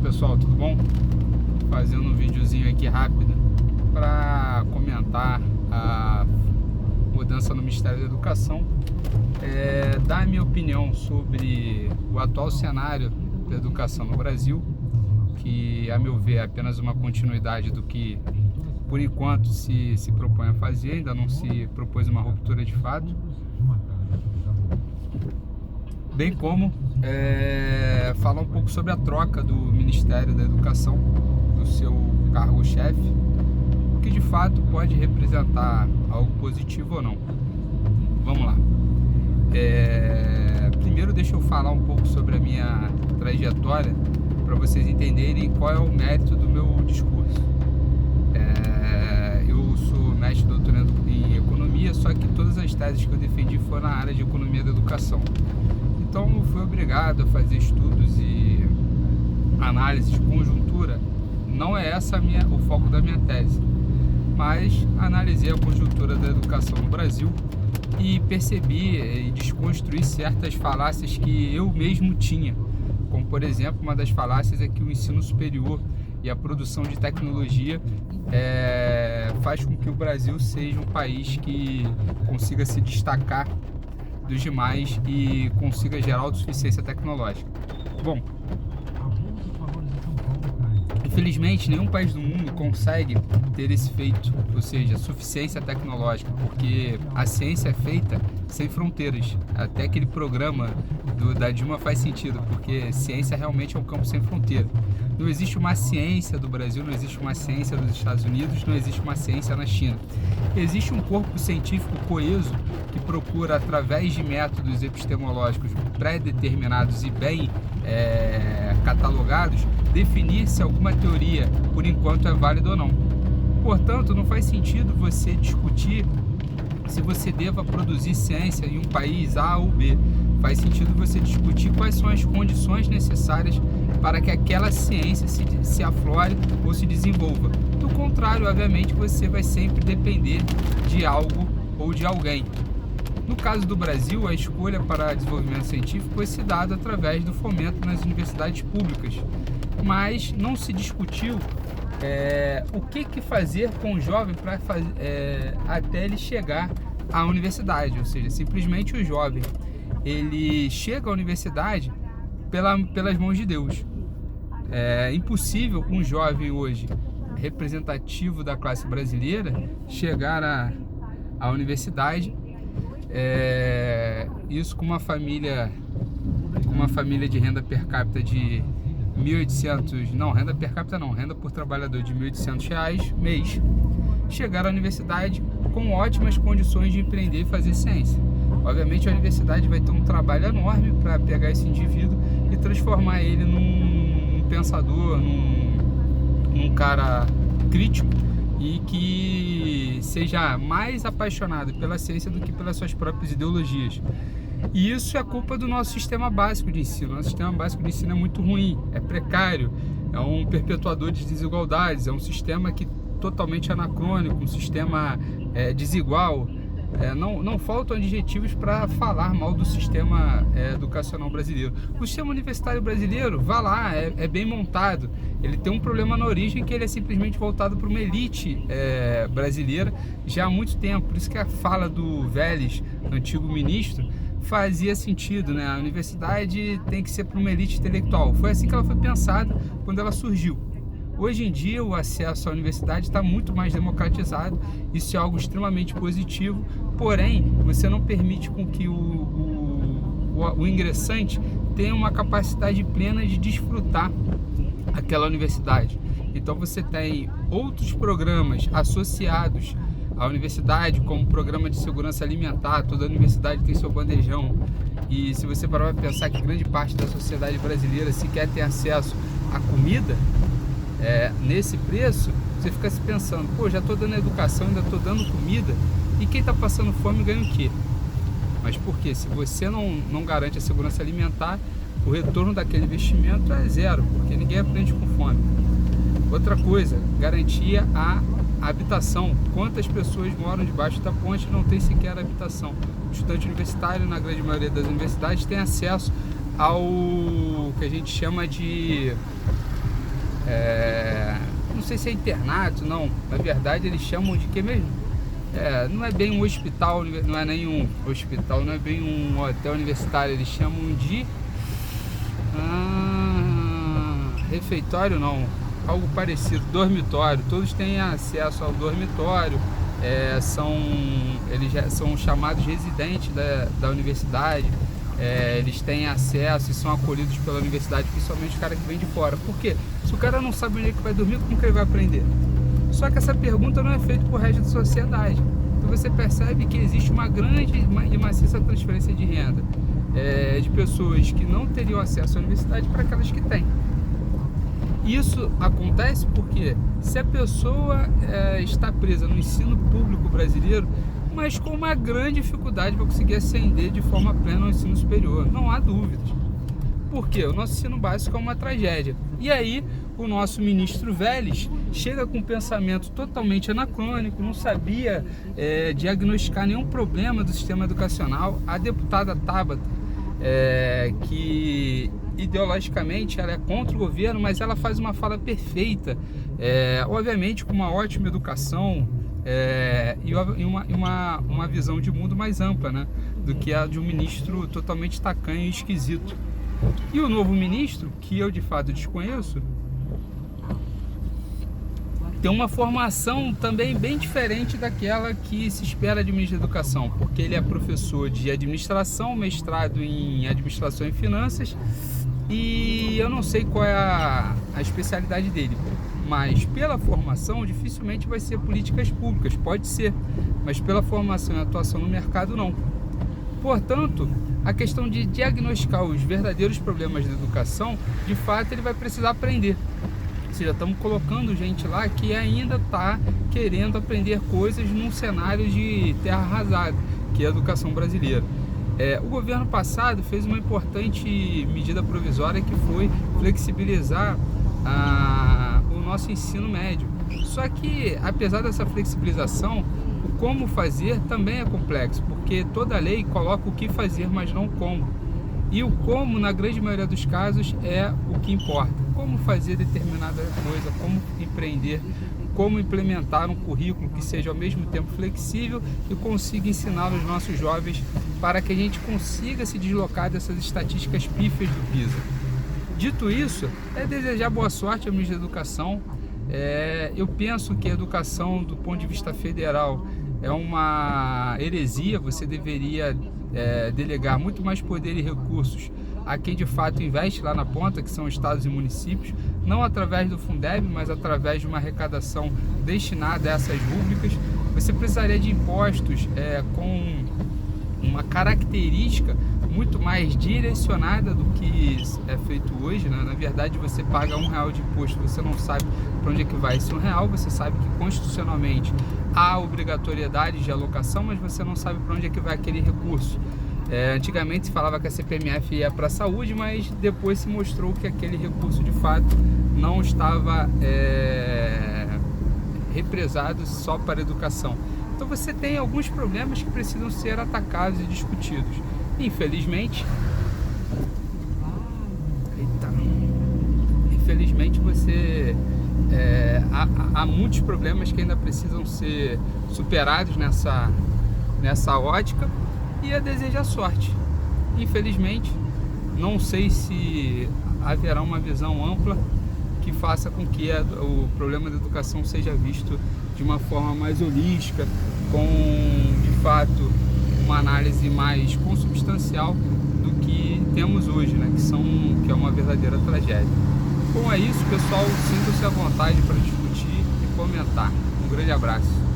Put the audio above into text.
pessoal, tudo bom? Fazendo um videozinho aqui rápido para comentar a mudança no Ministério da Educação, dar a minha opinião sobre o atual cenário da educação no Brasil, que a meu ver é apenas uma continuidade do que por enquanto se propõe a fazer, ainda não se propôs uma ruptura de fato, bem como falar um pouco sobre a troca do Ministério da Educação, do seu cargo-chefe, o que de fato pode representar algo positivo ou não. Vamos lá. Primeiro deixa eu falar um pouco sobre a minha trajetória, para vocês entenderem qual é o mérito do meu discurso. Eu sou mestre doutorando em economia, só que todas as teses que eu defendi foram na área de economia da educação. Então eu fui obrigado a fazer estudos e análise de conjuntura. Não é essa o foco da minha tese, mas analisei a conjuntura da educação no Brasil e percebi e desconstruí certas falácias que eu mesmo tinha, como por exemplo, uma das falácias é que o ensino superior e a produção de tecnologia faz com que o Brasil seja um país que consiga se destacar dos demais e consiga gerar autossuficiência tecnológica. Bom, infelizmente nenhum país do mundo consegue ter esse feito, ou seja, suficiência tecnológica, porque a ciência é feita sem fronteiras. Até aquele programa da Dilma faz sentido, porque ciência realmente é um campo sem fronteira. Não existe uma ciência do Brasil, não existe uma ciência dos Estados Unidos, não existe uma ciência na China. Existe um corpo científico coeso que procura, através de métodos epistemológicos pré-determinados e bem catalogados, definir se alguma teoria, por enquanto, é válida ou não. Portanto, não faz sentido você discutir se você deva produzir ciência em um país A ou B. Faz sentido você discutir quais são as condições necessárias para que aquela ciência se aflore ou se desenvolva. Do contrário, obviamente, você vai sempre depender de algo ou de alguém. No caso do Brasil, a escolha para desenvolvimento científico foi se dada através do fomento nas universidades públicas, mas não se discutiu o que fazer com o jovem para até ele chegar à universidade, ou seja, simplesmente o jovem ele chega à universidade pelas mãos de Deus. É impossível um jovem hoje representativo da classe brasileira chegar à universidade, isso com uma família de renda per capita de 1.800, renda per capita não, renda por trabalhador de R$1.800 mês, chegar à universidade com ótimas condições de empreender e fazer ciência. Obviamente a universidade vai ter um trabalho enorme para pegar esse indivíduo e transformar ele num pensador, num cara crítico e que seja mais apaixonado pela ciência do que pelas suas próprias ideologias. E isso é culpa do nosso sistema básico de ensino. Nosso sistema básico de ensino é muito ruim, é precário, é um perpetuador de desigualdades, é um sistema que totalmente anacrônico, um sistema desigual. Não faltam adjetivos para falar mal do sistema educacional brasileiro. O sistema universitário brasileiro, vá lá, é bem montado. Ele tem um problema na origem, que ele é simplesmente voltado para uma elite brasileira já há muito tempo. Por isso que a fala do Vélez, antigo ministro, fazia sentido, né? A universidade tem que ser para uma elite intelectual. Foi assim que ela foi pensada quando ela surgiu. Hoje em dia o acesso à universidade está muito mais democratizado, isso é algo extremamente positivo, porém você não permite com que o ingressante tenha uma capacidade plena de desfrutar aquela universidade. Então você tem outros programas associados à universidade, como o programa de segurança alimentar. Toda universidade tem seu bandejão, e se você parar para pensar que grande parte da sociedade brasileira sequer tem acesso à comida, nesse preço, você fica se pensando, já estou dando educação, ainda estou dando comida, e quem está passando fome ganha o quê? Mas por quê? Se você não garante a segurança alimentar, o retorno daquele investimento é zero, porque ninguém aprende com fome. Outra coisa, garantia a habitação. Quantas pessoas moram debaixo da ponte e não tem sequer habitação? O estudante universitário, na grande maioria das universidades, tem acesso ao que a gente chama de não sei se é internato, não, na verdade eles chamam de que mesmo? Não é bem um hospital, não é nem um hospital, não é bem um hotel universitário, eles chamam de refeitório, não, algo parecido, dormitório. Todos têm acesso ao dormitório, eles já são chamados residentes da universidade, eles têm acesso e são acolhidos pela universidade, principalmente os caras que vêm de fora. Por quê? Se o cara não sabe onde é que vai dormir, como que ele vai aprender? Só que essa pergunta não é feita por resto da sociedade. Então você percebe que existe uma grande e maciça transferência de renda de pessoas que não teriam acesso à universidade para aquelas que têm. Isso acontece porque se a pessoa está presa no ensino público brasileiro, mas com uma grande dificuldade para conseguir ascender de forma plena ao ensino superior, não há dúvidas. Por quê? O nosso ensino básico é uma tragédia. E aí o nosso ministro Vélez chega com um pensamento totalmente anacrônico, não sabia diagnosticar nenhum problema do sistema educacional. A deputada Tabata, que ideologicamente ela é contra o governo, mas ela faz uma fala perfeita, obviamente com uma ótima educação e uma visão de mundo mais ampla, né, do que a de um ministro totalmente tacanho e esquisito. E o novo ministro, que eu de fato desconheço, tem uma formação também bem diferente daquela que se espera de ministro da Educação, porque ele é professor de administração, mestrado em administração e finanças, e eu não sei qual é a especialidade dele, mas pela formação dificilmente vai ser políticas públicas, pode ser, mas pela formação e atuação no mercado não. Portanto, a questão de diagnosticar os verdadeiros problemas da educação, de fato ele vai precisar aprender. Ou seja, estamos colocando gente lá que ainda está querendo aprender coisas num cenário de terra arrasada, que é a educação brasileira. O governo passado fez uma importante medida provisória que foi flexibilizar o nosso ensino médio. Só que, apesar dessa flexibilização, o como fazer também é complexo, porque toda lei coloca o que fazer, mas não como. E o como, na grande maioria dos casos, é o que importa. Como fazer determinada coisa, como empreender, como implementar um currículo que seja ao mesmo tempo flexível e consiga ensinar os nossos jovens para que a gente consiga se deslocar dessas estatísticas pífias do PISA. Dito isso, é desejar boa sorte ao ministro da Educação. Eu penso que a educação, do ponto de vista federal, é uma heresia. Você deveria delegar muito mais poder e recursos a quem de fato investe lá na ponta, que são estados e municípios, não através do Fundeb, mas através de uma arrecadação destinada a essas rubricas. Você precisaria de impostos com uma característica muito mais direcionada do que é feito hoje, né? Na verdade, você paga R$1 de imposto, você não sabe para onde é que vai esse R$1, você sabe que constitucionalmente há obrigatoriedade de alocação, mas você não sabe para onde é que vai aquele recurso. Antigamente se falava que a CPMF ia para a saúde, mas depois se mostrou que aquele recurso de fato não estava represado só para a educação. Então você tem alguns problemas que precisam ser atacados e discutidos. Infelizmente, há muitos problemas que ainda precisam ser superados nessa ótica, e a desejar sorte. Infelizmente, não sei se haverá uma visão ampla que faça com que o problema da educação seja visto de uma forma mais holística, com de fato uma análise mais consubstancial do que temos hoje, né? que é uma verdadeira tragédia. Bom, é isso, pessoal. Sintam-se à vontade para discutir e comentar. Um grande abraço.